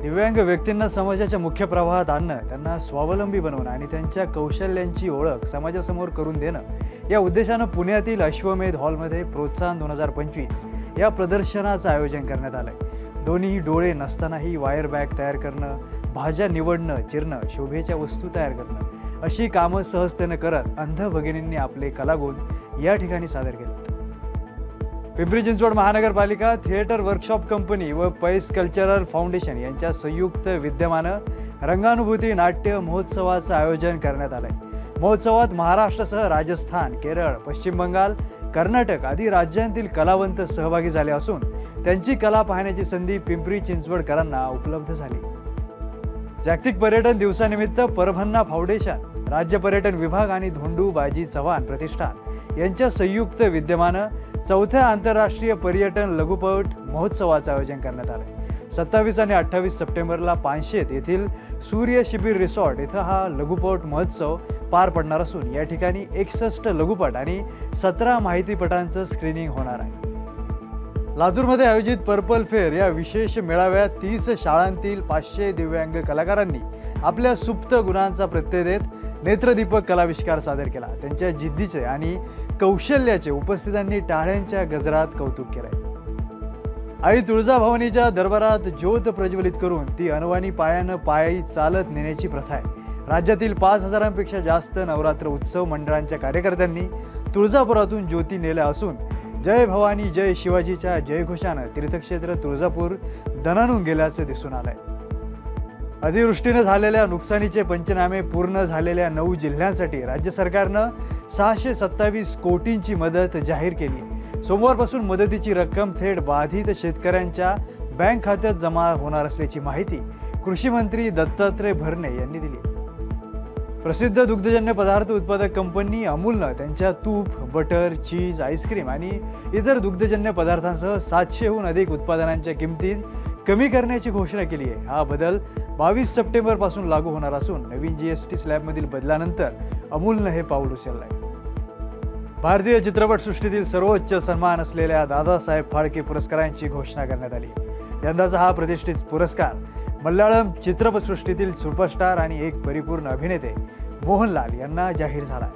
दिव्यांग व्यक्तींना समाजाच्या मुख्य प्रवाहात आणणं, त्यांना स्वावलंबी बनवणं आणि त्यांच्या कौशल्यांची ओळख समाजासमोर करून देणं या उद्देशानं पुण्यातील अश्वमेध हॉलमध्ये प्रोत्साहन 2025 या प्रदर्शनाचं आयोजन करण्यात आलंय। दोन्ही डोळे नसतानाही वायर बॅग तयार करणं, भाज्या निवडणं, चिरणं, शोभेच्या वस्तू तयार करणं अशी कामं सहजतेनं करत अंध भगिनींनी आपले कलागुण या ठिकाणी सादर केले। पिंपरी चिंचवड महानगरपालिका, थिएटर वर्कशॉप कंपनी व पैस कल्चरल फाउंडेशन यांच्या संयुक्त विद्यमानं रंगानुभूती नाट्य महोत्सवाचं आयोजन करण्यात आलंय। महोत्सवात महाराष्ट्रासह राजस्थान, केरळ, पश्चिम बंगाल, कर्नाटक आदी राज्यांतील कलावंत सहभागी झाले असून त्यांची कला पाहण्याची संधी पिंपरी चिंचवडकरांना उपलब्ध झाली। जागतिक पर्यटन दिवसानिमित्त परभन्ना फाउंडेशन, राज्य पर्यटन विभाग आणि धोंडू बाजी चव्हाण प्रतिष्ठान यांच्या संयुक्त विद्यमानं चौथ्या आंतरराष्ट्रीय पर्यटन लघुपट महोत्सवाचं आयोजन करण्यात आलं। 27 आणि 28 सप्टेंबरला पानशेत येथील सूर्य शिबिर रिसॉर्ट इथं हा लघुपट महोत्सव पार पडणार असून या ठिकाणी 61 लघुपट आणि 17 माहितीपटांचं स्क्रीनिंग होणार आहे। लातूरमध्ये आयोजित पर्पल फेअर या विशेष मेळाव्यात 30 शाळांतील 500 दिव्यांग कलाकारांनी आपल्या सुप्त गुणांचा प्रत्यय देत नेत्रदीपक कलाविष्कार सादर केला। त्यांच्या जिद्दीचे आणि कौशल्याचे उपस्थितांनी टाळ्यांच्या गजरात कौतुक केले। आई तुळजाभवानीच्या दरबारात ज्योत प्रज्वलित करून ती अनवाणी पायानं पायी चालत नेण्याची प्रथा आहे। राज्यातील 5000पेक्षा जास्त नवरात्र उत्सव मंडळांच्या कार्यकर्त्यांनी तुळजापुरातून ज्योती नेल्या असून जय भवानी जय शिवाजीच्या जयघोषानं तीर्थक्षेत्र तुळजापूर दणाणून गेल्याचं दिसून आलंय। अतिवृष्टीनं झालेल्या नुकसानीचे पंचनामे पूर्ण झालेल्या 9 जिल्ह्यांसाठी राज्य सरकारनं 627 कोटींची मदत जाहीर केली। सोमवारपासून मदतीची रक्कम थेट बाधित शेतकऱ्यांच्या बँक खात्यात जमा होणार असल्याची माहिती कृषी मंत्री दत्तात्रय भरणे यांनी दिली। प्रसिद्ध दुग्धजन्य पदार्थ उत्पादक कंपनी अमूलनं त्यांच्या तूप, बटर, चीज, आईस्क्रीम आणि इतर दुग्धजन्य पदार्थांसह 700हून अधिक उत्पादनांच्या किमती कमी करण्याची घोषणा केली आहे। हा बदल 22 सप्टेंबरपासून लागू होणार असून नवीन जीएसटी स्लॅबमधील बदलानंतर अमूलनं हे पाऊल उचललंय। भारतीय चित्रपटसृष्टीतील सर्वोच्च सन्मान असलेल्या दादासाहेब फाळके पुरस्कारांची घोषणा करण्यात आली। यंदाचा हा प्रतिष्ठित पुरस्कार मल्याळम चित्रपटसृष्टीतील सुपरस्टार आणि एक परिपूर्ण अभिनेते मोहनलाल यांना जाहीर झाला।